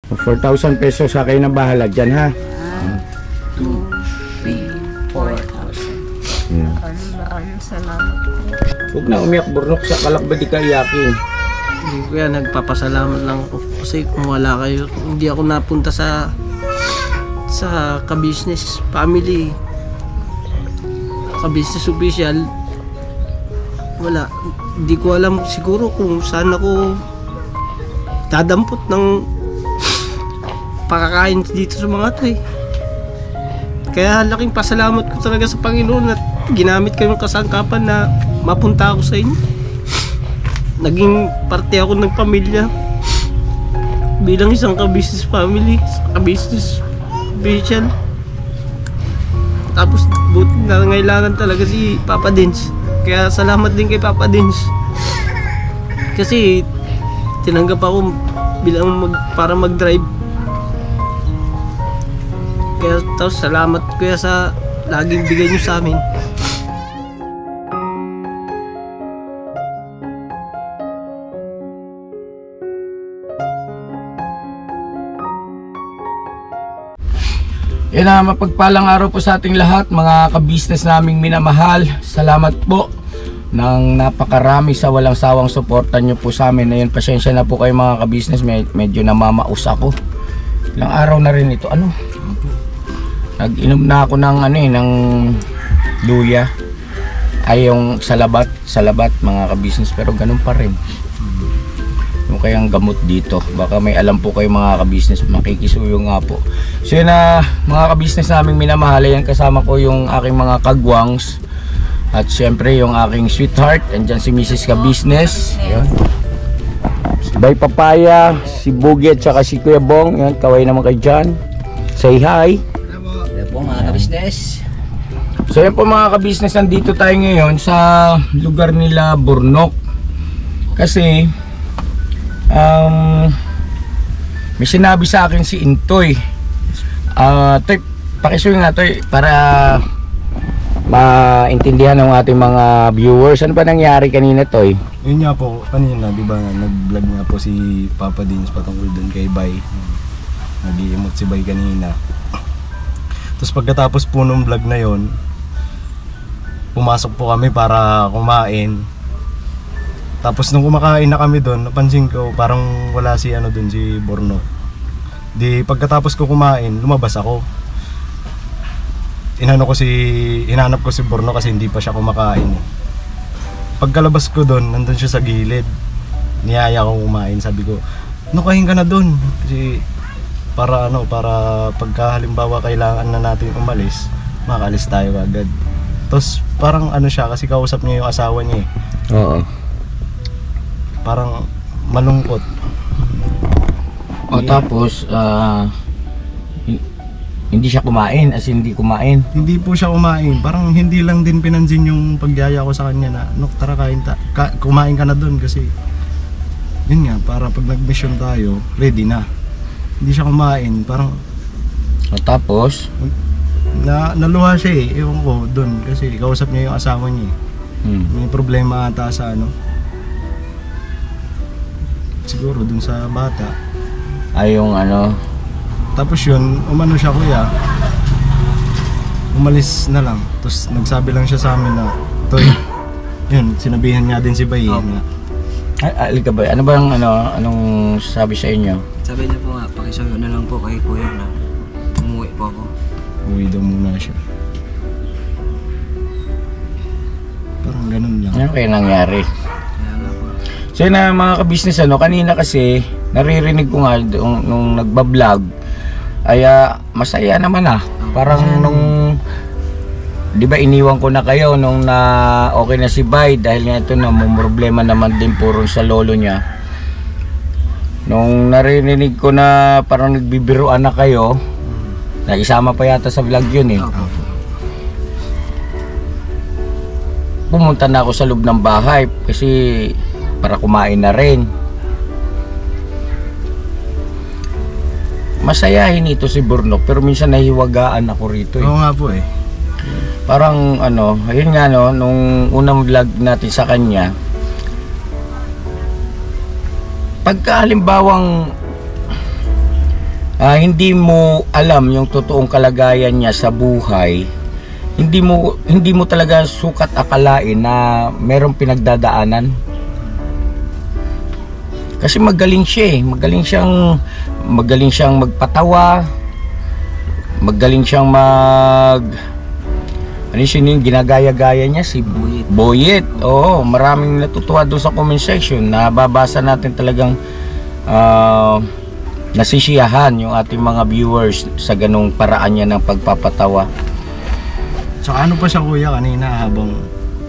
4,000 pesos sa kayo na bahala dyan, ha? 2, 3, 4,000. Hmm. Salamat po. Huwag na umiyak, Burnok, sa kalakba di ka iyakin. Hindi ko yan, nagpapasalamat lang ako. Kasi kung wala kayo, hindi ako napunta sa ka-business family. Ka-business official. Wala. Hindi ko alam siguro kung saan ako dadampot ng pakakain dito sa mga to eh. Kaya laking pasalamat ko talaga sa Panginoon at ginamit ko yung kasangkapan na mapunta ako sa inyo. Naging parte ako ng pamilya bilang isang ka-business family, ka-business official. Tapos buti na ngailangan talaga si Papa Dins. Kaya salamat din kay Papa Dins. Kasi tinanggap ako bilang para mag-drive. Kaya tapos salamat kuya sa laging bigay niyo sa amin. Yan na, mapagpalang araw po sa ating lahat, mga ka-business naming minamahal. Salamat po ng napakarami sa walang sawang suporta nyo po sa amin. Ayun, pasensya na po kayo mga ka-business, medyo namamaus ako. Ilang araw na rin ito, nag-inom na ako ng ng luya. Ay yung salabat mga ka-business, pero ganun pa rin. Yung kayang gamot dito, baka may alam po kayo mga ka-business, makikisuyo nga po. So yun na mga ka-business naming minamahal, yan kasama ko yung aking mga kagwangs at syempre yung aking sweetheart. Andyan si Mrs. ka-business, yun. Si Bay Papaya, si Bugi at saka si Kuya Bong, yan, kaway naman kayo dyan. Say hi. Hello po mga ka-business. So yan po mga ka-business, nandito tayo ngayon sa lugar nila Burnok. Kasi may sinabi sa akin si Intoy. Toy, pakisuyo nga Toy para maintindihan ng ating mga viewers. Ano ba nangyari kanina Toy? Yun nga po, kanina, di ba nag-vlog nga po si Papa Dins patungkol dun kay Bay. Nag-i-emote si Bay kanina. Tapos pagkatapos po nung vlog na yon, pumasok po kami para kumain. Tapos nung kumakain na kami doon, napansin ko parang wala si doon si Borno. Di pagkatapos ko kumain, lumabas ako. Hinanap ko si Borno kasi hindi pa siya kumakain. Pagkalabas ko doon, nandun siya sa gilid. Niyaya ko kumain, sabi ko, kain ka na doon. Kasi para pagka halimbawa kailangan na natin umalis, makaalis tayo agad. Tapos parang siya kasi kausap niya yung asawa niya eh. Oo. Parang malungkot. Tapos hindi siya kumain, hindi kumain. Hindi po siya kumain. Parang hindi lang din pinansin yung pagyaya ko sa kanya na, tara kumain ka na doon kasi yun nga, para pag nag-mission tayo, ready na. Hindi siya kumain, parang tapos naluha siya eh, ewan ko doon kasi kausap niya yung asawa niya eh. May problema ata sa siguro dun sa bata. Ay yung Tapos yun, umano siya kuya. Umalis na lang. Tapos nagsabi lang siya sa amin na, Toy, yun, sinabihan niya din si Bay na, alika ba? Ano ba yung anong sabi sa inyo? Sabi niya po nga, pakisuyo na lang po kay kuya na umuwi po ako. uwi daw muna siya. Parang ganun lang. Ano kaya nangyari? Kaya nga po. So yun na mga ka-business, kanina kasi naririnig ko nga nung nagbablog ay masaya naman parang nung di ba iniwan ko na kayo nung na okay na si Bay dahil nga ito na may problema naman din puro sa lolo niya. Nung naririnig ko na parang nagbibiruan na kayo, naisama pa yata sa vlog yun eh. Pumunta na ako sa loob ng bahay kasi para kumain na rin. Masayahin ito si Burnok pero minsan nahiwagaan ako rito eh. Oo nga po eh. Parang ayun nga nung unang vlog natin sa kanya, pagka halimbawang hindi mo alam yung totoong kalagayan niya sa buhay, hindi mo talaga sukat akalain na merong pinagdadaanan. Kasi magaling siya eh. Magaling siyang magpatawa. Magaling siyang ano yung ginagaya-gaya niya si Boyet. Oo, maraming natutuwa doon sa comment section. Nababasa natin talagang nasisiyahan yung ating mga viewers sa ganung paraan niya ng pagpapatawa. Tsaka ano pa siya kuya kanina habang,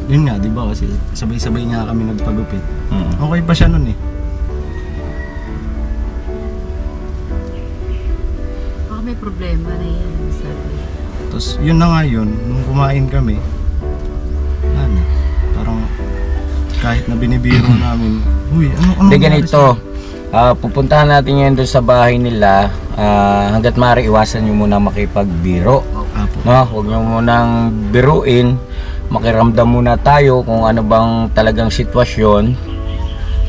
yun nga, di ba kasi sabay-sabay nga kami nagpagupit. Okay pa siya nun eh. Baka may problema na yan, sabi. Tapos yun na nga yun, nung kumain kami, ano, parang kahit na binibiro namin, uy, ano Hindi ganito, pupuntahan natin ngayon doon sa bahay nila. Hanggat maaari iwasan nyo muna makipagbiro. No, huwag nyo munang biruin. Makiramdam muna tayo kung ano bang talagang sitwasyon.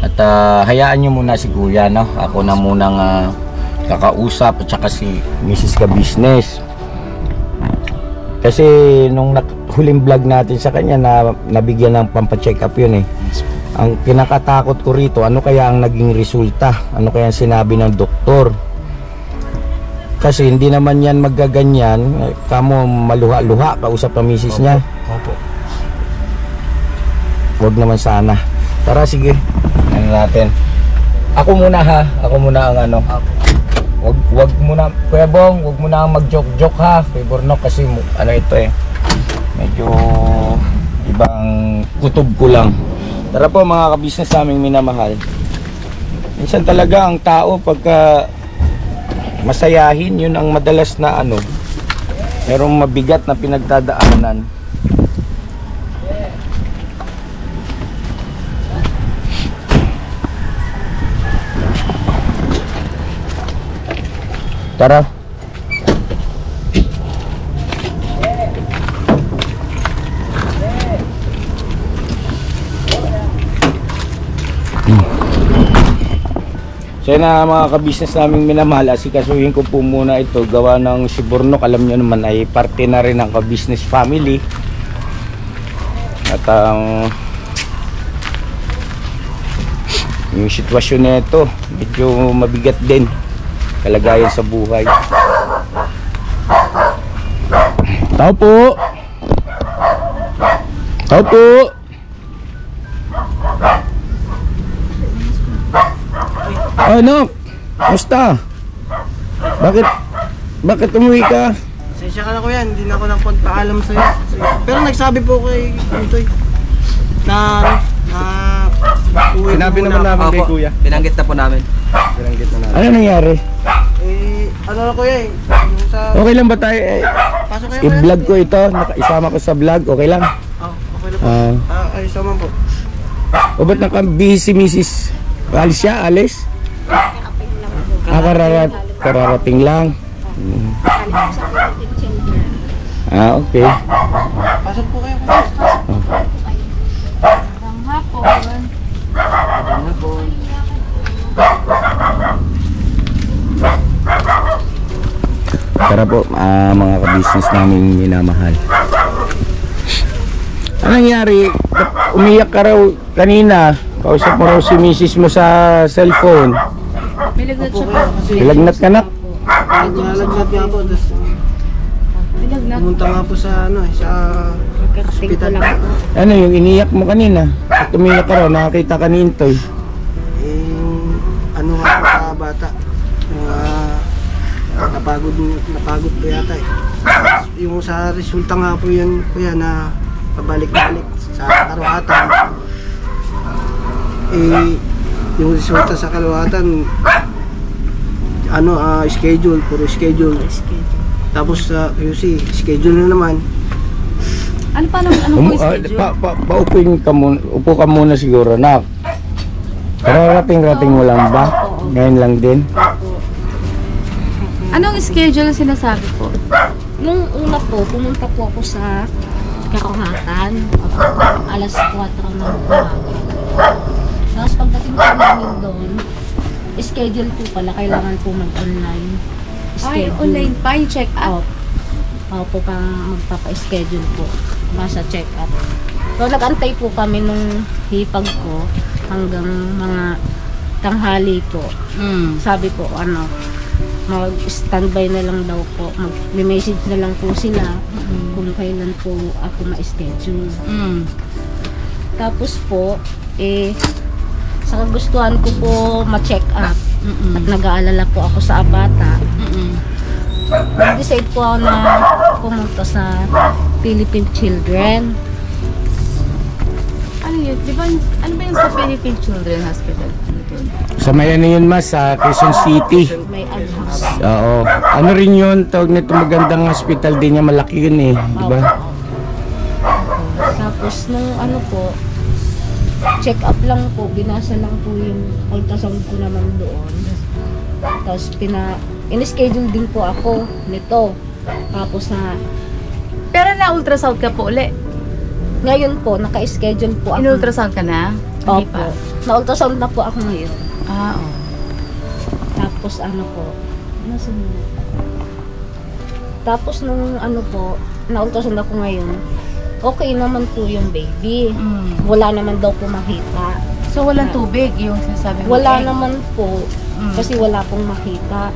At hayaan nyo muna si Kuya, no? Ako na munang kakausap at saka si Mrs. Ka-Business. Kasi nung huling vlog natin sa kanya na nabigyan ng pampacheck up yun eh. Ang kinakatakot ko rito, ano kaya ang naging resulta? Ano kaya ang sinabi ng doktor? Kasi hindi naman yan magaganyan. Kamo maluha-luha, kausap ng misis niya. Opo. Huwag naman sana. Tara, sige. Ano natin? Ako muna ha. Ako muna ang ano. Wag muna, Kuya Bong, wag muna ang mag-joke-joke ha. Favor no, kasi ano ito eh. Medyo ibang kutob ko lang. Tara po mga ka-business naming minamahal. Minsan talaga ang tao pagka masayahin, yun ang madalas na ano, merong mabigat na pinagdadaanan. Tara. So yun na mga ka-business naming minamahal, asikasuhin ko po muna ito, gawa ng si Burnok, alam nyo naman ay parte na rin ng ka-business family. At yung sitwasyon na ito, medyo mabigat din kalagayan sa buhay. Tao po! Tao po! Ano? Musta? Bakit umuwi ka? Sensya ka na kuya, hindi na ako nagpagpaalam sa'yo. Pero nagsabi po kay Intoy na uwi Sinabi muna naman ako. namin kay Opo, kuya. binanggit na po namin. Binanggit na namin. Ano nangyari? Ano na kuya eh, yung sa... Okay lang ba tayo? Pasok kayo I-vlog ko ito, isama ko sa vlog, okay lang? Okay na po. Ayos naman po. O ba't naka-busy si Mrs. Alis siya? Alis? Kararating lang. Okay. Pasok po kayo. Tara po, mga ka-business namin minamahal. Ano nangyari? Umiyak ka raw kanina. Kausap mo raw si misis mo sa cellphone. May lagnat siya po. Nilagnat ka na? Nalagnat nga po. Tapos May lagnat. pumunta nga po sa sa hospital. Ano yung iniyak mo kanina? At umiyak ka raw, nakakita ka ni Intoy. Ano nga po sa bata. Napagod po yata eh. Yung sa resulta nga po yun kuya na pabalik-balik sa karuhatan. Yung resulta sa kaluwatan schedule, puro schedule. Tapos sa QC, schedule na naman. Ano pa naman? Ano po yung schedule? Upo ka muna siguro, nak. Kararating-rating mo lang ba? Ngayon lang din? Anong schedule ang sinasabi po? Nung una po, pumunta po ako sa Karuhatan. Alas 4 ng umaga. Tapos pagdating po namin doon, schedule po pala, kailangan po mag-online. Ay, schedule. online pa yung check-up. Opo, magpapa-schedule po. Basta check-up. So, nag-antay po kami nung hipag ko hanggang mga tanghali po. Sabi po, mag-standby na lang daw po. Mag-message na lang po sila kung kailan po ako ma-schedule. Tapos po, sa kagustuhan ko po ma-check up. At nag-aalala po ako sa bata. Nag-decide po ako na pumunta sa Philippine Children. Ano yun? Di ba, ano ba yung sa Philippine Children Hospital? Sa may ano yun mas, sa Quezon City. May address. Oo. Ano rin yun, tawag nito magandang hospital din niya, malaki yun eh, di ba? Tapos nung po, check up lang po, binasa lang po yung ultrasound ko naman doon. Tapos in-schedule din po ako nito. Tapos Pero na-ultrasound ka po uli. ngayon po, naka-schedule po ako. In-ultrasound ka na? Hindi Opo. pa. Na-ultrasound na po ako ngayon. Oo. Tapos po, tapos nung po, na-ultrasound ako ngayon, okay naman po yung baby. Wala naman daw po makita. So, walang tubig yung sinasabi mo? Wala naman po, kasi wala pong makita.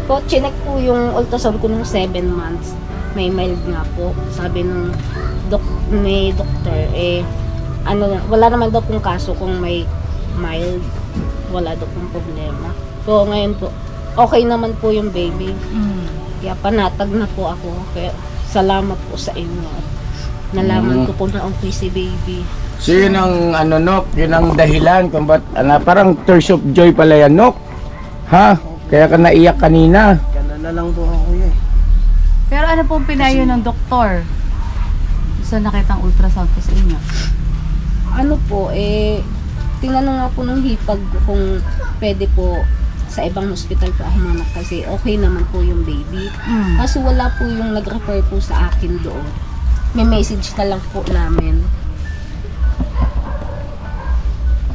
Po, chinek po yung ultrasound ko nung 7 months. May mild nga po. Sabi nung may doktor, wala naman daw pong kaso kung may mild. Wala daw pong problema. So, ngayon po, okay naman po yung baby. Kaya panatag na po ako. Kaya salamat po sa inyo. Nalaman ko po na okay si baby. So yun ang Nok, yun ang dahilan kung ba't, parang tears of joy pala yan, Nok. Ha? Kaya ka naiyak kanina. Gano'n na lang po ako eh. Pero ano pong pinayo ng doktor sa nakitang ultrasound ko sa inyo? Tinanong nga po ng hipag kung pwede po sa ibang hospital po ako manak kasi okay naman po yung baby. Kaso wala po yung nag-refer po sa akin doon. May message na lang po namin.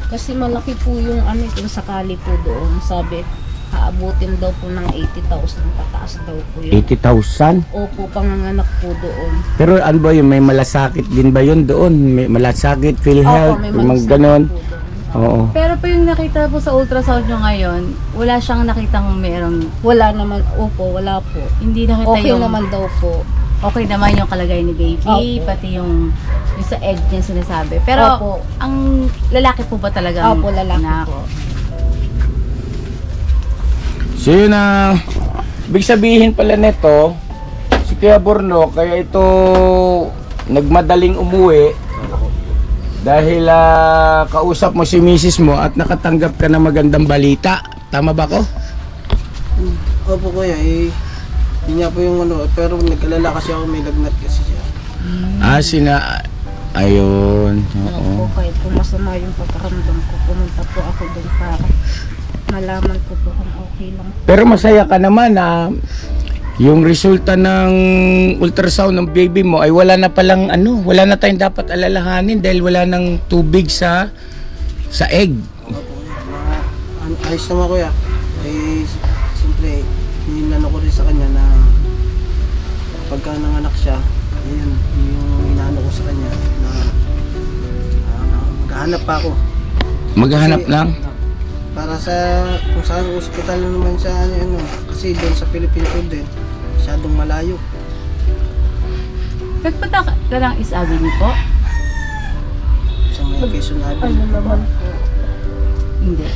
Kasi malaki po yung kung sakali po doon. Sabi, aabutin daw po ng 80,000 pataas daw po yun. 80,000? Opo, panganganak po doon. Pero ano ba yun, may malasakit din ba yun doon? May malasakit, PhilHealth, May mga malasakit ganon? po doon. Oo. Pero po yung nakita po sa ultrasound nyo ngayon, wala siyang nakitang merong, Wala naman, wala po. hindi nakita Okay yung, naman daw po. okay naman yung kalagay ni baby, Opo. pati yung sa egg niya sinasabi. Pero, Opo. ang lalaki po ba talaga? Opo, lalaki po. So yun ibig sabihin pala nito, si Kuya Borno, kaya ito nagmadaling umuwi dahil kausap mo si misis mo at nakatanggap ka ng magandang balita. Tama ba ko? Opo kuya, yun nga po yung pero nag-alala kasi ako, may lagnat kasi siya. Ayun. Ako po, kahit po masama yung pagkaramdam ko, pumunta po ako doon para malaman ko po kung okay lang. Pero masaya ka naman na yung resulta ng ultrasound ng baby mo ay wala na palang wala na tayong dapat alalahanin dahil wala nang tubig sa egg. Opo, ayos naman kuya. Siyempre, hinano ko rin sa kanya na pagka nanganak siya, yun, yung hinano ko sa kanya na maghahanap pa ako. Maghahanap lang? Para sa kung saan ospital naman siya kasi doon sa Philippine Children masyadong malayo. Nagpunta ka lang Is-Avenue niyo po? Sa may Quezon Avenue. Naman po. Hindi.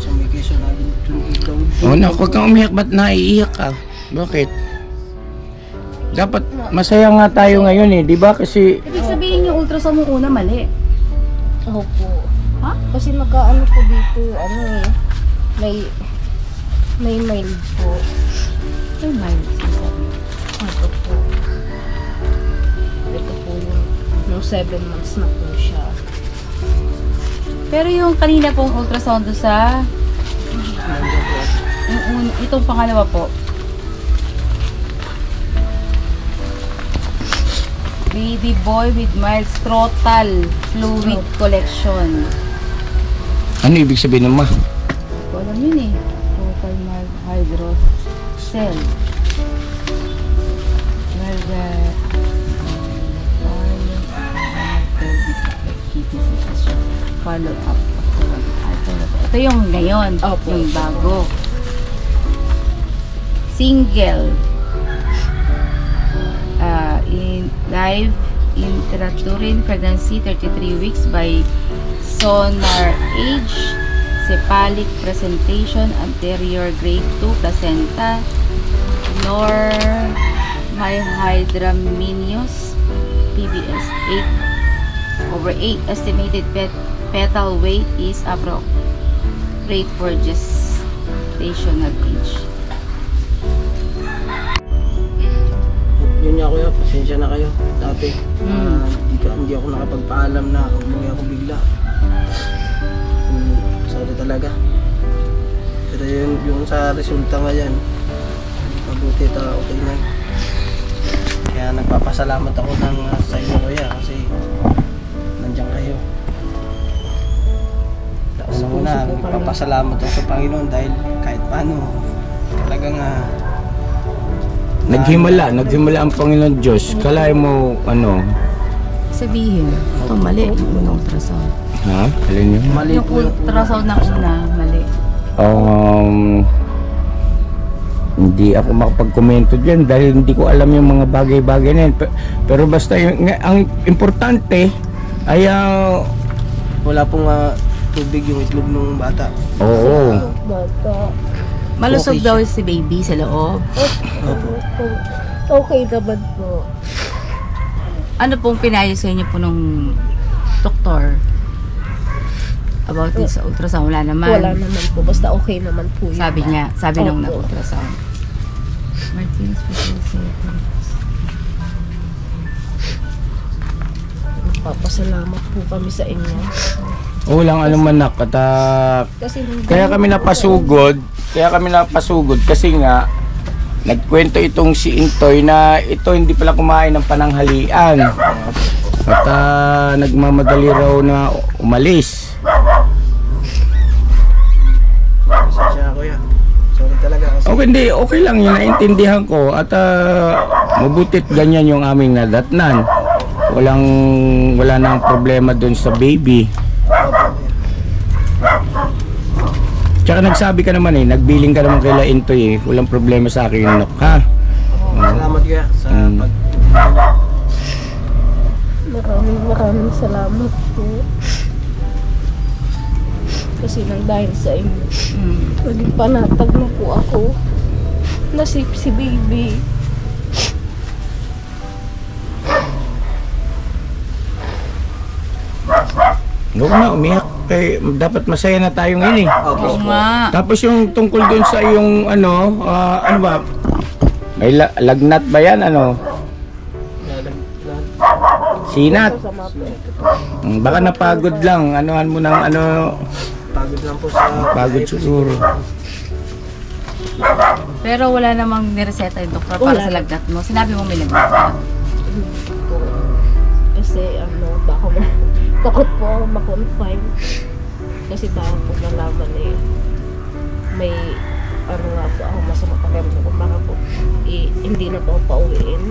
Sa may Quezon Avenue. Huwag kang umiyak, ba't naiiyak ka? Bakit? Dapat masaya nga tayo ngayon di ba? Kasi Ibig sabihin yung ultrasound mo una mali. Opo. Ha? Kasi nagkaano po dito, may mild po. Ay, mild. Ito po. Ito po yung 7 months na po siya. Pero yung kanina pong ultrasound do sa itong pangalawa po. Baby boy with mild scrotal fluid collection. ano ibig sabihin ng ma? Hindi ko alam yun eh. Scrotal mild hydro. Excel. Where the follow up. Ito yung ngayon, Opo. yung bago. Single. In live intrauterine pregnancy 33 weeks by sonar age, cephalic presentation, anterior grade 2 placenta, Normihydramnios, PBS 8/8, estimated fetal weight is appropriate for gestational age. Yun nga kuya, pasensya na kayo. Dati, hindi ako nakapagpaalam na umuwi ako bigla. Sorry talaga. Pero yung sa resulta ngayon, mabuti okay na. Kaya nagpapasalamat ako sa inyo kuya kasi nandiyan kayo. Sa una, nagpapasalamat ako sa Panginoon dahil kahit paano talagang Naghimala ang Panginoon Diyos. Kalahin mo, Sabihin, ito mali yung unang ultrasound. ha? Alin yun? mali Yung po yung ultrasound na una, mali. Hindi ako makapag-komento dyan dahil hindi ko alam yung mga bagay-bagay na yun. Pero basta ang importante ay wala pong tubig yung itlog ng bata. oo. Bata. Malusog Okay daw si baby sa loob. Okay naman po. Ano pong pinayo sa inyo po nung doktor? About this sa ultrasound? Wala naman. Wala naman po. Basta okay naman po yun. Sabi niya, sabi nung Opo. nag-ultrasound. Martinez Papasalamat po kami sa inyo. Walang anuman at Kasi kaya kami napasugod kasi nga nagkwento itong si Intoy na ito hindi pala kumain ng pananghalian at nagmamadali raw na umalis. Pasensya na kuya. Sorry talaga kasi Okay lang yun, naintindihan ko at mabutit ganyan yung aming nadatnan. Wala nang problema dun sa baby. Tsaka nagsabi ka naman nagbiling ka naman kay Intoy walang problema sa akin, Nok, ha? salamat kuya sa Mm. Maraming salamat po. Kasi nang dahil sa inyo, naging panatag na po ako. Nasip si baby. Huwag na umiyak. Dapat masaya na tayo ngayon Oo nga. Tapos yung tungkol dun sa yung ano ba? May lagnat ba yan, Sinat. Baka napagod lang. Anuhan mo ng pagod lang po sa pagod siguro. Pero wala namang nireseta yung doktor para Wala. sa lagnat mo. Sinabi mo may lagnat ka. Kasi baka takot po ako ma-confine. Kasi baka po nalaman may nga po ako masama pakiramdam ko. Baka po hindi na po pauwiin.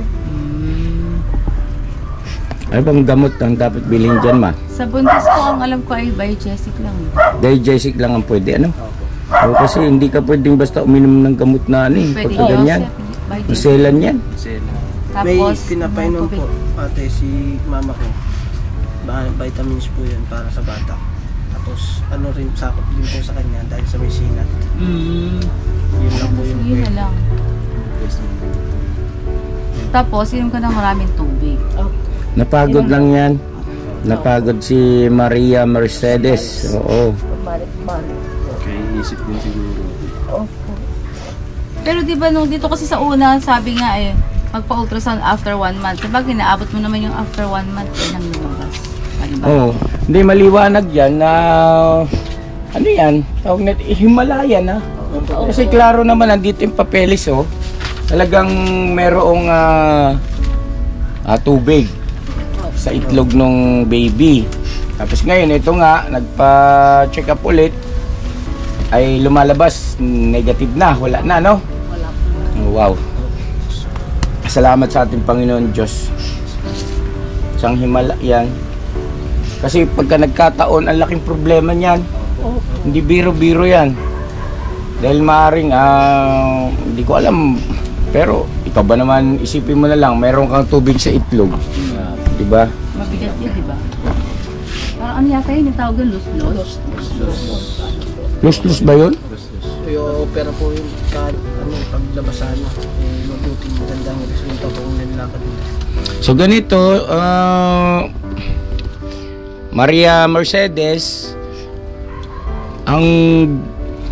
Ano bang gamot ang dapat bilhin dyan, ma? Sa buntis ko, ang alam ko ay biogesic lang. Diagesic lang ang pwede, O, kasi hindi ka pwedeng basta uminom ng gamot na Pwede pagka ganyan. biogesic. Maselan yan. may Tapos, pinapainom tubig. po ate si mama ko. Vitamins po yun para sa bata. Tapos rin sakop din po sa kanya dahil sa may sinat. Yun lang po yung Yun na lang. Tapos, inom ka ng maraming tubig. Napagod lang yan. Napagod si Maria Mercedes. Oo. Balik-balik. Okay, isip din siguro. Opo. Pero di ba nung dito kasi sa una, sabi nga magpa-ultrasound after 1 month. Sabagay, naabot mo naman yung after 1 month nang lumabas. Oo. Hindi maliwanag yan na ano yan? Tawag natin Himalayan, Kasi klaro naman nandito yung papeles, Talagang merong tubig sa itlog ng baby. Tapos ngayon, ito nga, nagpa-check up ulit, ay lumalabas, negative na, wala na, Wala po. Wow. Salamat sa ating Panginoon Diyos. Isang himala yan. Kasi pagka nagkataon, ang laking problema niyan. Hindi biro-biro yan. Dahil maaaring, hindi ko alam. Pero, ikaw ba naman, isipin mo na lang, mayroon kang tubig sa itlog. Diba? Mabigat yun, di ba? Parang ano yata yun, yung tawag yung lus-lus? Lus-lus ba yun? Yung opera po yung paglabasan na. Mabuting magandang resulta po kung nilakad nila. So ganito, Maria Mercedes, ang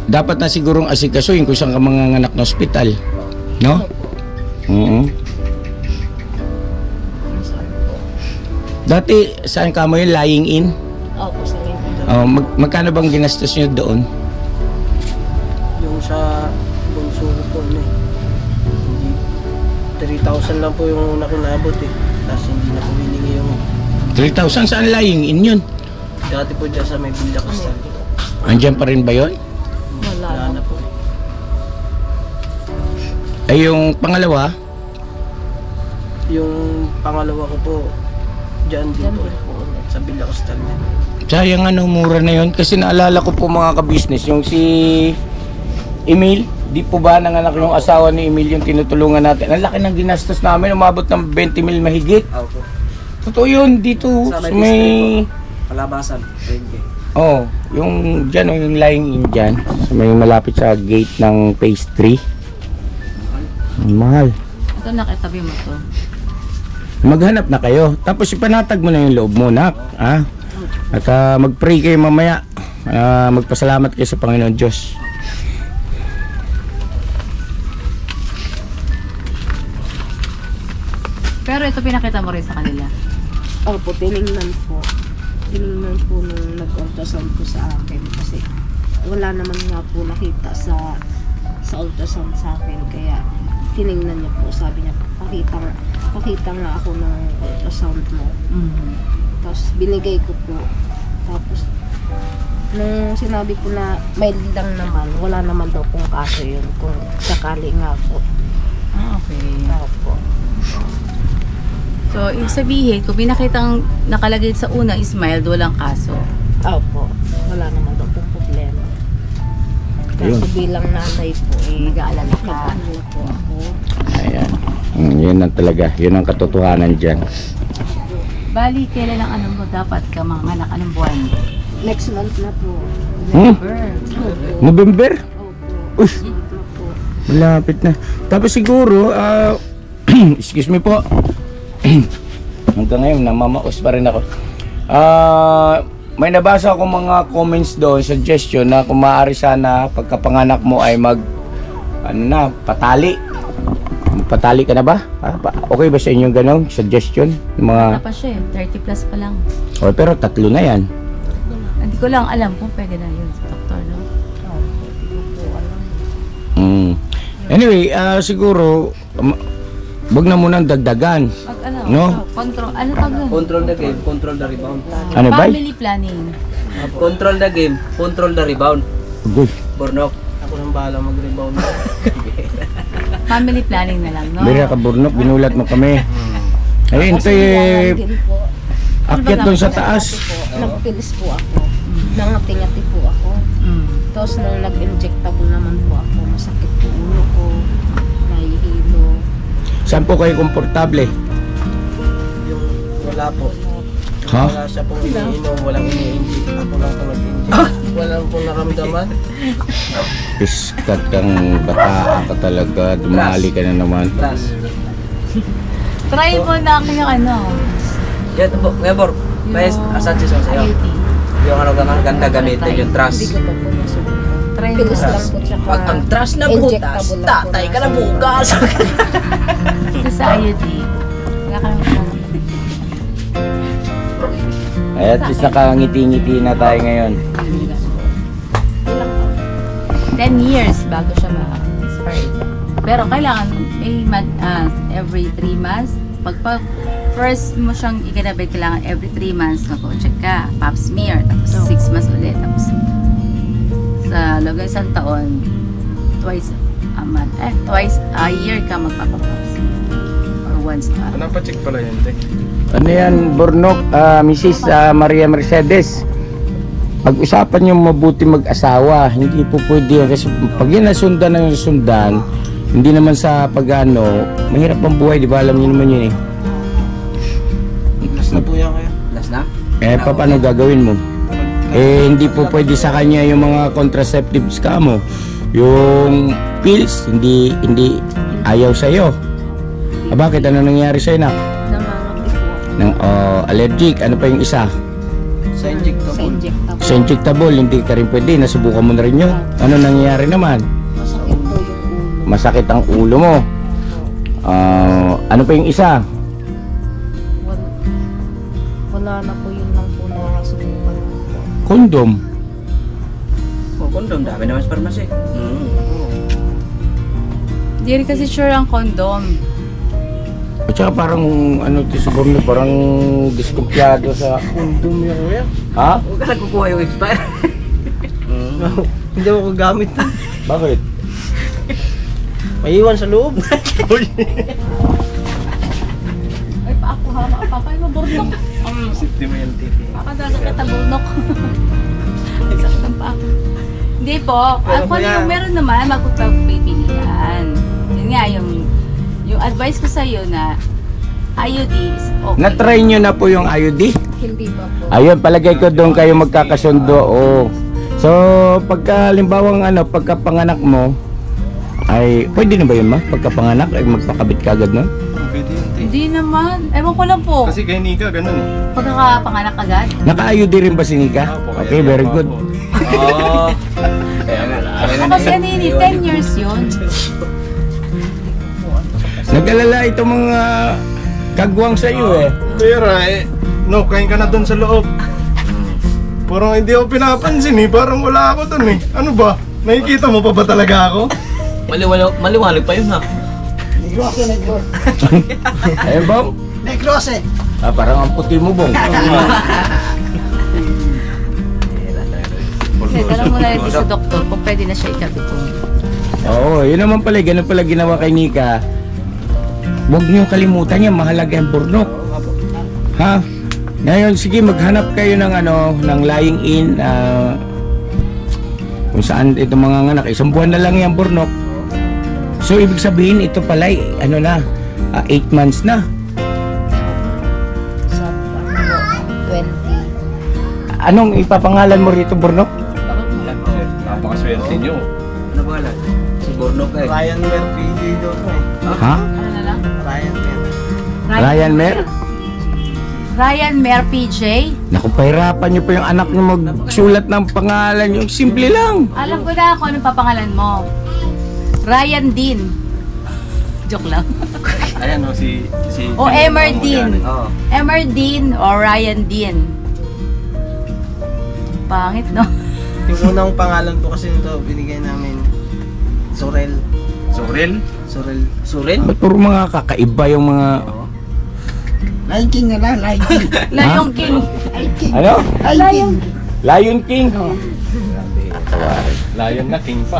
dapat na sigurong asikasuhin kung saan ka manganganak na ospital, no? Dati, saan ka mo yun? Lying in? Opo, sa ngayon. Magkano bang ginastos nyo doon? Yung sa bunso ko po, hindi 3,000 lang po yung una ko naabot eh. Tapos hindi na po hiningi yung 3,000? Saan lying in yun? dati po dyan sa may Villa Cristal. Andyan pa rin ba yun? Wala na po. Ay yung pangalawa? Yung pangalawa ko po, dyan din po. Sa Villa Cristal din. Sayang mura na yun. Kasi naalala ko po mga ka-business, yung si Emil, di po ba nanganak yung asawa ni Emil yung tinutulungan natin? Ang laki ng ginastos namin, umabot ng 20 mil mahigit. Opo. Totoo yun, dito Sa sa may may... Palabasan. 20. Oh, yung dyan, yung lying in dyan, sa may malapit sa gate ng phase 3. Ang mahal. Ito nakitabi mo to. Maghanap na kayo. Tapos ipanatag mo na yung loob mo, nak. Ah? At mag-pray kayo mamaya. Magpasalamat kayo sa Panginoon Diyos. Pero ito pinakita mo rin sa kanila. Opo, tinignan po. Tinignan po nung nag-ultrasound po sa akin. Kasi wala naman nga po nakita sa ultrasound sa akin. Kaya tinignan niya po. Sabi niya, pakita nga ako ng ultrasound mo. Tapos binigay ko po. Tapos nung sinabi ko na mild lang naman, wala naman daw pong kaso yun kung sakali nga po. Okay. Opo. So, ibig sabihin, kung pinakitang nakalagay sa una is mild, walang kaso. Opo. Wala naman daw pong problema. Kaso bilang nanay po, Nag-aalala ka. nag-aalala po ako. Ayan. Yun ang talaga. Yun ang katotohanan dyan. Bali, kailan ang mo dapat ka manganak? Anong buwan? Next month na po. November. November? Opo. Uy, Next month na po. malapit na. Tapos siguro, excuse me po. Hanggang ngayon, namamaos pa rin ako. May nabasa akong mga comments doon, suggestion na kung maaari sana pagkapanganak mo ay patali. Patali ka na ba? Okay ba sa inyong ganong suggestion? Wala Mga... pa siya eh. 30 plus pa lang. Oh, pero 3 na yan. Hindi ko lang alam kung pwede na yun sa doktor, no? Opo. Hindi ko po alam. Anyway, siguro, wag na munang dagdagan. Pag ano, No? control, ano tawag yun? Control the game, control the rebound. Ano ba? Family planning. Control the game, control the rebound. Good. Bornok. Ako nang bahala mag-rebound. Family planning na lang, no? Bira ka, Burnok, binulat mo kami. Ayun, ito Kaya din po. akyat doon sa taas. Nagpilis po ako. Nangati-ngati po ako. Tapos nung nag-injectable naman po ako, masakit po ulo ko, nahihilo. Saan po kayo komportable? Yung wala po. Ha? Wala siya pong iniinom, walang ini-inject. Ako lang po nag-inject. Walang pong naramdaman. Piskat kang bata ka talaga. Dumali ka na naman. Trust. Try mo na yung ano, Yan po, Nebor. Guys, asan siya sa'yo? IUT. Yung ano ganda gamitin, yung Hindi trust. ko pa po nasubukan. Try mo. Pilis lang po tsaka Pag ang trust na butas, injectable lang po tatay ka na bukas. Ito sa IUT. Wala ka naman. Ay, at least nakangiti-ngiti na tayo ngayon. 10 years bago siya ma-expired. Pero kailangan every 3 months. Pag first mo siyang ikinabay, kailangan every 3 months mag-check ka. Pap smear. Tapos 6 months ulit. Tapos sa loob ng isang taon, twice a month. Twice a year ka magpapapaps. Or once a Napacheck pala yun, te. Ano yan, Bornok, Mrs. Maria Mercedes? Pag-usapan nyo mabuti mag-asawa. Hindi po pwede yan. Kasi pag yun nasundan ng nasundan, hindi naman sa pag-ano, mahirap ang buhay, di ba? Alam niyo naman yun eh. Last na po yan kayo. Last na? Paano gagawin mo? Hindi po pwede sa kanya yung mga contraceptives ka mo. Yung pills, hindi ayaw sa'yo. Bakit? Ano nangyari sa'yo na? Ng allergic, ano pa yung isa? Sa injectable. Sa injectable, hindi ka rin pwede. Nasubukan mo na rin yun. Ano nangyayari naman? Masakit ang ulo mo. Ano pa yung isa? Wala na po yun lang po nakasubukan. Kondom. Kondom, dami naman sa pharmacy. Hindi rin kasi sure ang condom. At saka parang ano siguro na parang diskumpiyado sa Kondom yung kuya. ha? Huwag ka nagkukuha yung expire. Hindi ako gamit. Bakit? Maiwan sa loob. Ay, pa ako ha, papay mo burnok. Safety mo yung TV. Pakadagat ka taburnok. Sakit ang pa ako. Hindi po, ako yung meron naman, magpapipilian. Yun nga, yung advice ko sa'yo na IUD is okay. Na-try nyo na po yung IUD? Hindi ba po? Ayun, palagay ko doon kayo magkakasundo. Oh. So, pagka limbawang pagkapanganak mo, ay pwede na ba yun ma? Pagkapanganak ay magpakabit ka agad no? Pwede yun, te. Hindi naman, ewan ko lang po. Kasi kay Nika, ganun eh. Pagkakapanganak agad. Naka-IUD rin ba si Nika? Okay, very good. Oo. Kaya nga. Ako kasi ano yun, 10 years yun. Nag-alala itong mga kagwang sa iyo eh. Pero no, kain ka na doon sa loob. Parang hindi ako pinapansin eh. Parang wala ako doon eh. Ano ba? Nakikita mo pa ba talaga ako? Maliwanag pa yun ha. Ayun bang? Negros eh. Parang ang puti mo bong. Kasi tanong mo na rin sa doktor kung pwede na siya ikabit ko. Oo, yun naman pala. Ganun pala ginawa kay Nika. Huwag niyo kalimutan yan. Mahalaga ang burnok. Ha? Ngayon, sige, maghanap kayo ng ng lying in. Kung saan ito mga anak. Isang buwan na lang yung burnok. So, ibig sabihin, ito pala, 8 months na. Sa 20. Anong ipapangalan mo rito, burnok? Napakaswerte nyo. Ano ba lang? Si Bornok eh. Ryan Mer PJ daw to eh. Ha? Ano na lang? Ryan Mer. Ryan Mer? Ryan Mer PJ. Naku, pahirapan niyo pa yung anak niyo magsulat ng pangalan. Yung simple lang. Alam ko na kung anong papangalan mo. Ryan Dean. Joke lang. Ayan o, si O Emer Dean. Oo. Emer Dean o Ryan Dean. Pangit, no? Yung unang pangalan po kasi nito binigay namin Sorel. Sorel? Sorel. Surin? Ba't puro mga kakaiba yung mga... Lion King na lang, Lion King. Lion King. Ano? Lion. Lion King. Lion na, king pa.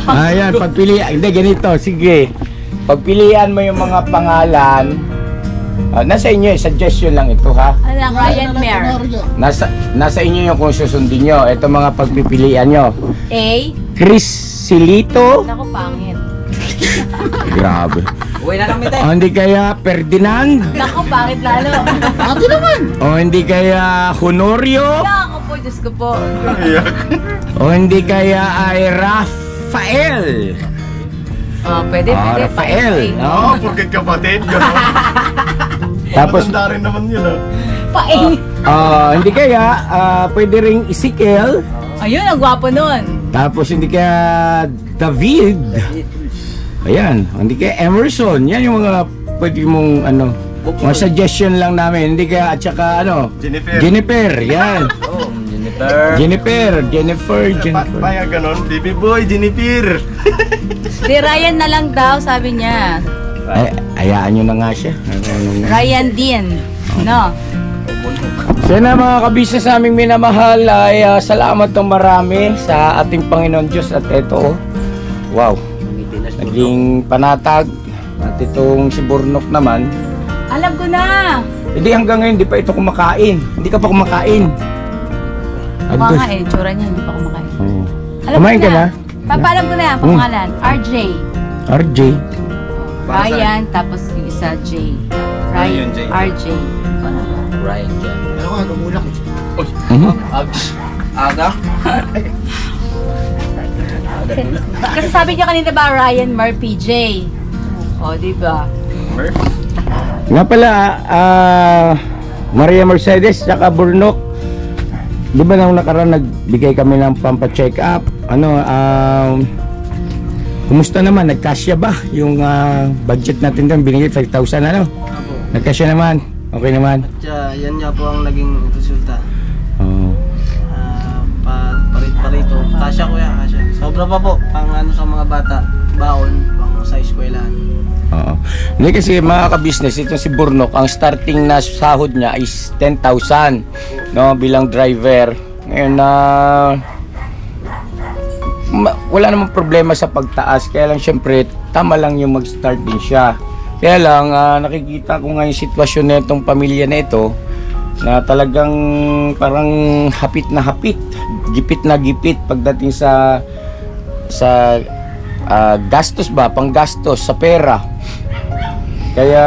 Ayan, pagpilian. Hindi, ganito. Sige. Pagpilian mo yung mga pangalan. Nasa inyo eh. Suggestion lang ito ha. Ano lang, Ryan Mer. Nasa inyo yung kung susundin nyo. Ito mga pagpipilian nyo. A. Chris Silito. Naku, pangit. Grabe. Uwi na kami tayo. O hindi kaya Ferdinand. Naku, pangit lalo. O hindi kaya Honorio. Naku po, Diyos ko po. O hindi kaya ay Rafael. Pwede, pwede. Rafael. Paing. Oo, pagkat kapatid. Gano'n. Tapos Matanda rin naman yun ah. Paing. hindi kaya pwede ring Ezekiel. Ayun, ang gwapo nun. Tapos hindi kaya David. Ayan, hindi kaya Emerson. Yan yung mga pwede mong mga suggestion lang namin. Hindi kaya at saka Jennifer. Yan. Oh, Jennifer. Jennifer. Baya ganon, baby boy, Jennifer. Di Ryan na lang daw, sabi niya. Ay, hayaan nyo na nga siya. Ryan Dean. No? So na mga kabisnes naming minamahal ay salamat ng marami sa ating Panginoon Diyos at ito wow, naging panatag. At itong si Burnok naman, Alam ko na! hindi hanggang ngayon, hindi pa ito kumakain. Hindi ka pa kumakain. Mukha nga eh, tsura niya, hindi pa kumakain. Oo. Alam Kumain ko ka na? Papaalam ko na, pangalan. RJ. RJ. Ryan, tapos yung isa J. Ryan, J. RJ. Ryan dyan. Pero ako nagumulak eh. Mhm. Aga? Kasi sabi niya kanina ba, Ryan Murphy J. O, di ba? Nga pala, Maria Mercedes saka Burnok, di ba nang nakaraan nagbigay kami ng pampa-check up? Kumusta naman? Nagkasya ba? Yung budget natin doon, binigay 5,000 ano? Apo. Nagkasya naman? Okay naman? At yan nga po ang naging resulta. Oo. Parito. Kasya kuya, kasya. Sobra pa po. Pang ano sa mga bata. Baon. Pang sa eskwelahan. Oo. Hindi kasi mga ka-business, itong si Burnok, ang starting na sahod niya is 10,000 no, bilang driver. Ngayon na wala namang problema sa pagtaas, kaya lang syempre tama lang yung mag-start din siya. Kaya lang nakikita ko nga yung sitwasyon na itong pamilya na ito na talagang parang hapit na hapit, gipit na gipit pagdating sa gastos ba, panggastos sa pera. Kaya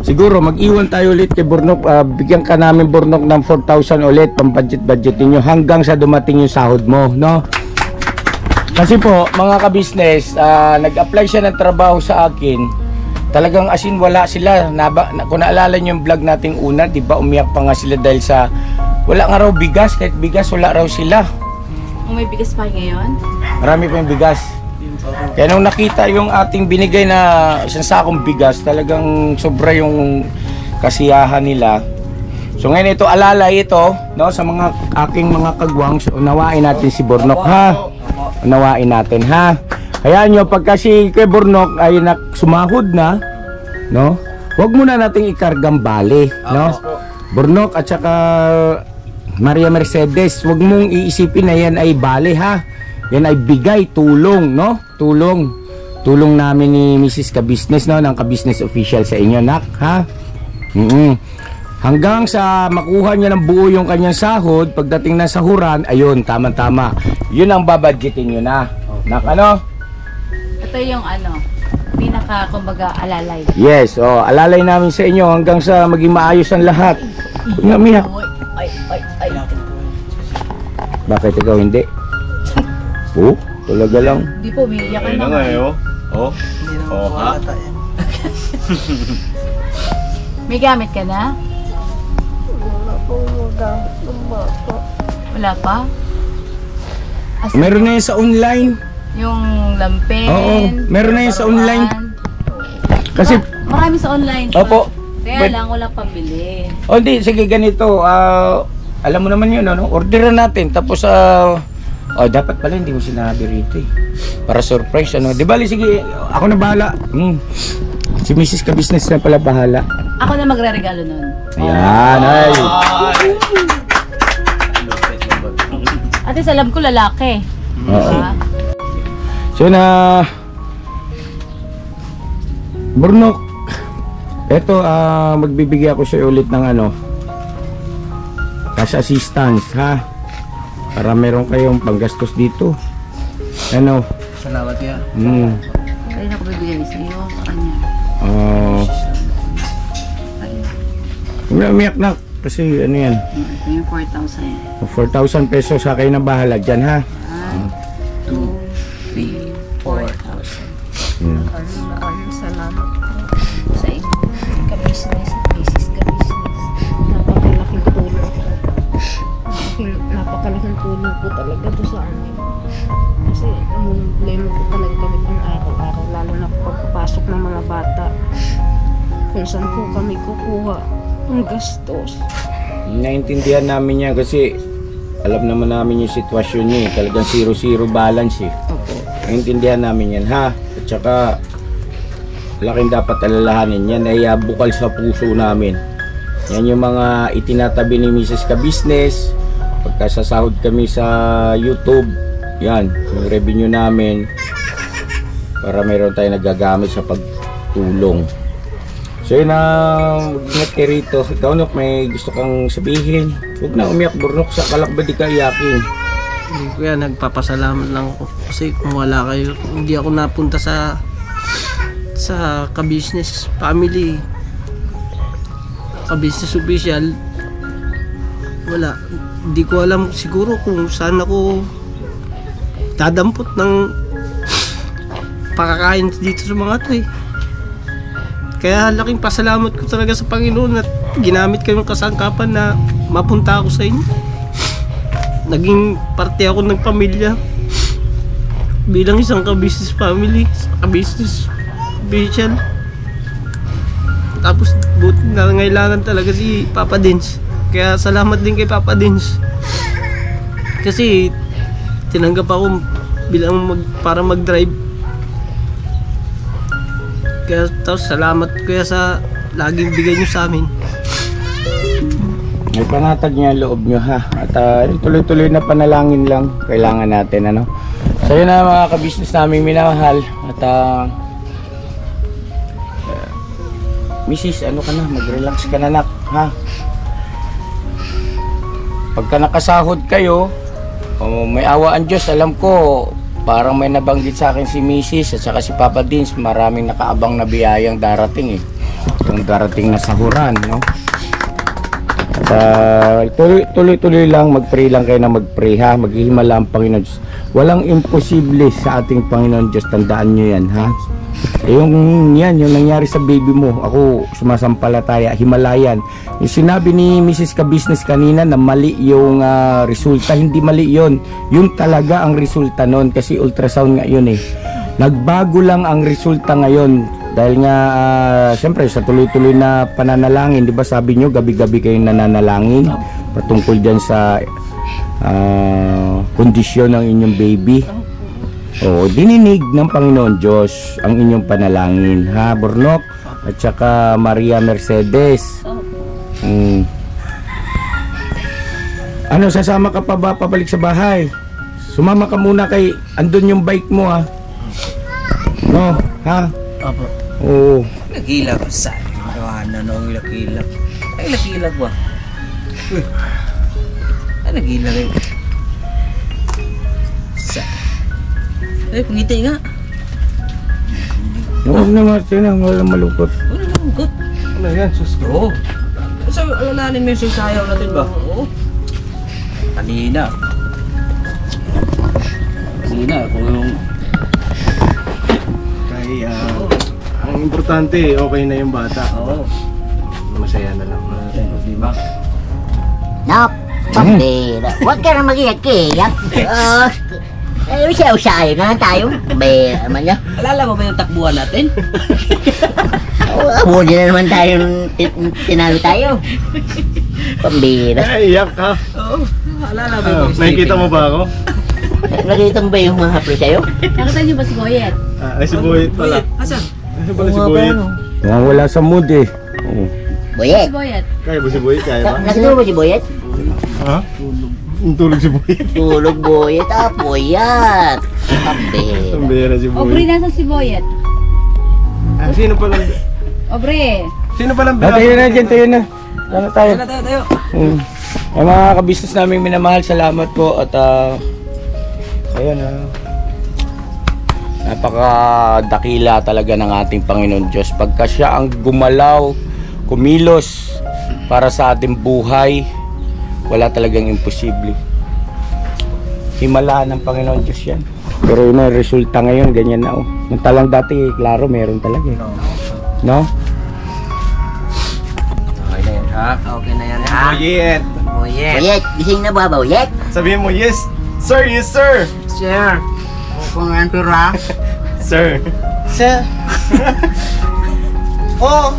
siguro mag-iwan tayo ulit kay Burnok, bigyan ka namin Burnok ng 4,000 ulit pang budget niyo hanggang sa dumating yung sahod mo, no? Kasi po mga ka-business, nag-apply siya ng trabaho sa akin. Talagang asin wala sila. Kung naalala niyo yung vlog nating una, 'di ba? Umiyak pa nga sila dahil sa wala nga raw bigas, kahit bigas wala raw sila. Kung may bigas pa ngayon? Marami pa yung bigas. Kaya nung nakita yung ating binigay na isang sakong bigas, talagang sobra yung kasiyahan nila. So ngayon ito, alalay ito, no, sa mga aking mga kagwang. So, unawain natin si Burnok, ha? Unawain natin, ha? Kaya nyo, pagka si kay Burnok ay sumahod na, no, huwag muna nating ikargang bali, no? Burnok at saka Maria Mercedes, huwag mong iisipin na yan ay bali, ha? Yan ay bigay, tulong, no? Tulong namin ni Mrs. Ka-Business, no? Ng Ka-Business Official sa inyo, nak, ha? Hanggang sa makuha niya ng buo yung kanyang sahod, pagdating na sahuran, ayun, tama-tama. Yun ang babadgetin nyo na. Nak, ano? Ito yung pinaka, kumbaga, alalay. Yes, alalay namin sa inyo hanggang sa maging maayos ang lahat. Huwag nga umiyak. Ay. Bakit ikaw hindi? Talaga lang. Di po, umiiyak ka na. Hindi naman po ata yan. May gamit ka na? Wala pong magamit ng bata. Wala pa? Meron na yun sa online. Yung lampin. Oo, meron na yun sa online. Kasi, Marami sa online. opo. Kaya lang, walang pambili. Hindi, sige ganito. Alam mo naman yun, ano? Orderan natin. Tapos, dapat pala hindi mo sinabi rito eh. Para surprise, ano? Di bali, sige, ako na bahala. Si Mrs. Ka-Business na pala bahala. Ako na magre-regalo nun. Ayan, ay. At least alam ko lalaki. Oo. Diba? So Burnok, eto, magbibigay ako sa'yo ulit ng cash assistance, ha? Para meron kayong panggastos dito. Salamat ya. Kaya na ko bibigay sa'yo sa kanya. Huwag na umiyak na. Kasi yan. Ito yung 4,000. 4,000 pesos sa kayo na bahala dyan, ha? 2, 3, 4,000. Maraming salamat po sa inyo. Ka-Business, Mrs. Ka-Business. Napakalaking tulong po. Napakalaking tulong po talaga to sa amin. Kasi ang problema po talaga kami pang araw-araw, lalo na pagpapasok ng mga bata. Kung saan po kami kukuha ang gastos. Naintindihan namin yan kasi alam naman namin yung sitwasyon niya eh. Talagang 0-0 balance eh. Opo. Naintindihan namin yan, ha? At saka laking dapat alalahanin yan ay bukal sa puso namin. Yan yung mga itinatabi ni Mrs. Ka-Business pagka sasahod kami sa YouTube. yan, yung revenue namin para mayroon tayong nagagamit sa pagtulong. So yun na, mag-ingat kayo rito. Ikaw Nok, may gusto kang sabihin? Huwag na umiyak Burnok, sa kalakba di ka iyakin. Kuya, nagpapasalamat lang ako kasi kung wala kayo, hindi ako napunta sa ka-business family, ka-business official. Wala, hindi ko alam siguro kung saan ako dadampot ng pakakain dito sa mga to eh. Kaya laking pasalamat ko talaga sa Panginoon at ginamit kayong kasangkapan na mapunta ako sa inyo. Naging parte ako ng pamilya bilang isang ka-business family, ka-business official. Tapos buti na ngailangan talaga si Papa Dins. Kaya salamat din kay Papa Dins. Kasi tinanggap ako bilang para mag-drive. Kaya tapos salamat kuya sa laging bigay niyo sa amin. May panatag niya ang loob nyo ha. At tuloy-tuloy na panalangin lang kailangan natin, ano. So yun na mga ka-business naming minamahal. At Mrs. ano ka na, mag-relax ka na nak ha. Pagka nakasahod kayo, may awa ang Diyos. Alam ko parang may nabanggit sa akin si Mrs. at saka si Papa Dins, maraming nakaabang na biyayang darating eh. Yung darating na sahuran, no. Tuloy-tuloy lang, mag-pray lang kayo na mag-pray ha. Maghihimala ang Panginoon Diyos. Walang imposible sa ating Panginoon Diyos. Tandaan nyo yan ha. Yung nangyari sa baby mo, ako sumasampalataya, himalayan. Yung sinabi ni Mrs. Ka-Business kanina na mali yung resulta, hindi mali yun. Yun talaga ang resulta nun kasi ultrasound nga yun eh. Nagbago lang ang resulta ngayon. Dahil nga, siyempre sa tuloy-tuloy na pananalangin, di ba sabi nyo, gabi-gabi kayong nananalangin patungkol dyan sa kondisyon ng inyong baby. O, dininig ng Panginoon Diyos ang inyong panalangin, ha, Burnok? At saka Maria Mercedes. Ano, sasama ka pa ba pabalik sa bahay? Sumama ka muna kay, andun yung bike mo, ha? No, ha? Apo. Oo. Nagilag sa na noong ilakilag. Ay, nagilag ba? Uy. Ay, nagilag yun. Sa. Ay, pangiti nga. Huwag naman, sinang walang malungkot. Wala na hugot. Ano yan, sus ko? Oo. Kasi alalanin mo yung sasayaw natin ba? Oo. Kanina. Kanina, kung yung... Kaya, ang importante, okay na yung bata. Oo. Masaya na lang. Di ba? Nop, pambira. Huwag ka na mag-iyak-iyak. Usayo na lang tayo. Pambira naman niya. Alala mo ba yung takbuhan natin? Huli na naman tayo tinalo tayo. Pambira. Ay, iyak ka. Oo. Alala mo yung Nakikita mo ba ako? Nakita mo ba yung mga haplo sa'yo? Nakita niyo ba si Boyet? Ay, si Boyet pala. Asan? Ay, pala si Boyet. Wala sa mood eh. Oo. Boyet. Si Boyet. Kaya ba si Boyet? Kaya ba? Nakita mo ba si Boyet? Ha? Tulog si Boyet. Tulog Boyet. Boyet. Pambira. Pambira si Aubrey, Boyet. nasa si Boyet? Sino palang... Aubrey. Sino palang... Tayo na dyan, tayo na. Ano tayo? Tayo. Ay, mga ka-business namin minamahal, salamat po at ayan napakadakila talaga ng ating Panginoon Diyos. Pagka siya ang gumalaw, kumilos para sa ating buhay, wala talagang imposible. Himala ng Panginoon Diyos yan. Pero yun ang resulta ngayon, ganyan na oh. Mantalang dati, klaro, meron talaga eh. No? Okay na yan, ha? Okay na yan, ha? Boyet. Boyet. Boyet. Gising na ba, Boyet? Sabihin mo, yes. Sir, yes, sir. Sir. Kung ang pira. Sir. Sir. Oh.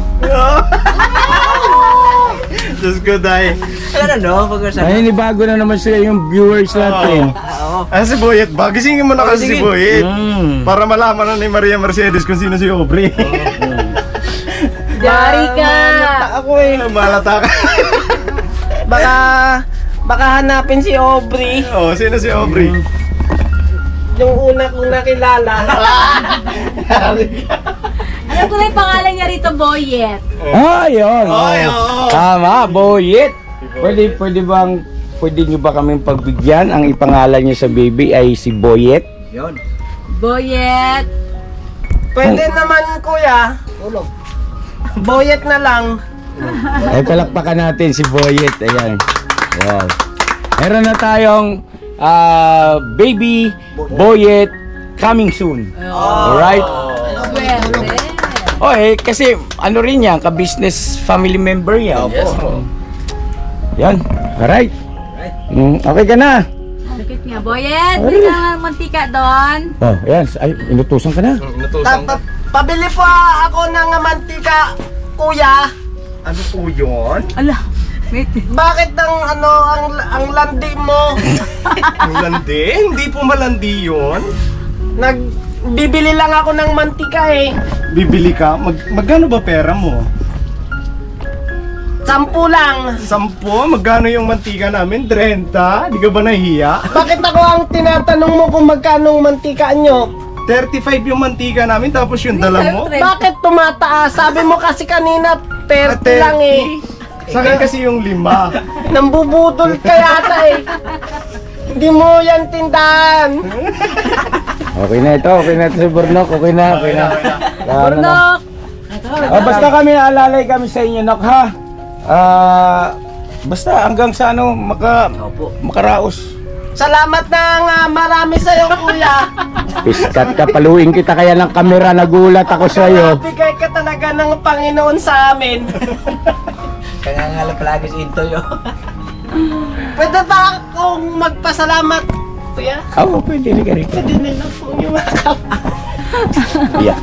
Diyos ko, day. Ano no? Pag-usapan. Ay, nibago na naman sila yung viewers natin. Oo. Ah, si Boyet ba? Gisingin mo na kasi si sige. Boyet. Para malaman na ni Maria Mercedes kung sino si Aubrey. Dari ka! Ako eh. Malata ka. Baka hanapin si Aubrey. Oh, sino si Aubrey? yung una kong nakilala. Alam ko na yung pangalan niya rito, Boyet. Yun. Tama, Boyet. Pwede nyo ba kaming pagbigyan? Ang ipangalan niya sa baby ay si Boyet. Yun. Boyet. Pwede naman kuya. Tulog. Boyet na lang. Ay, palakpakan natin si Boyet. Ayan. Wow. Meron na tayong baby Boyet coming soon. Alright? Swerte. Kasi ano rin yan, ka-business family member yan. Yes, Yan. Alright. Okay ka na. Sakit nga, Boyet. Hindi ka ng mantika doon. Ayan. Ay, inutusan ka na. Pabili po ako ng mantika, kuya. Ano po yun? Ala, wait. Bakit ang landi mo? Ang landi? Hindi po malandi yun. Bibili lang ako ng mantika eh. Bibili ka? Magkano ba pera mo? 10 lang. 10? Magkano yung mantika namin? 30? Di ka ba nahiya? Bakit ako ang tinatanong mo kung magkano ang mantika nyo? 35 yung mantika namin tapos yung dala mo? Bakit tumataas? Sabi mo kasi kanina 30 lang eh. Sa akin kasi yung 5. Nambubudol ka yata eh. Hindi mo yan tindahan. Okay na ito si Burnok. Okay na. Burnok. Basta kami alalay kami sa inyo, Nok, ha? Basta hanggang sa makaraos. Salamat na nga marami sa'yo kuya. Piskat ka, paluin kita kaya ng kamera, nagulat ako sa'yo. Bigay ka talaga ng Panginoon sa amin. Kaya nga palagi si Intoy. Pwede ba akong magpasalamat kuya? Oo, pwede na ka rin. Pwede nila pong yumakap. Iyak.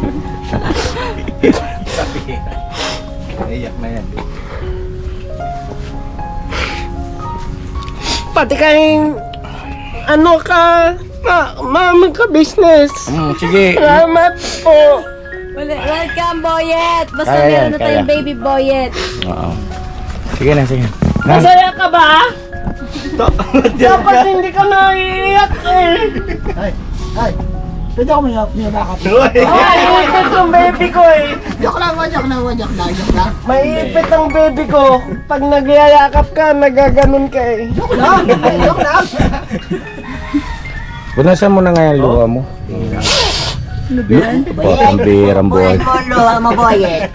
Iyak na yan. Pati kayong magka-business. Sige. Salamat po. Welcome, Boyet. Basta Kaya yan, meron na tayong kaya. baby Boyet. Oo. Sige na. Masaya ka ba? Dapat hindi ka naiiyak eh. Pwede ako may bakap. Ay, ipit yung baby ko eh. Joke lang. May ipit ang baby ko. Pag nagyayakap ka, nagaganon ka eh. Joke lang. Punasan mo na nga yung luha mo. Pambirang buhay. Boyet mo, maboyet.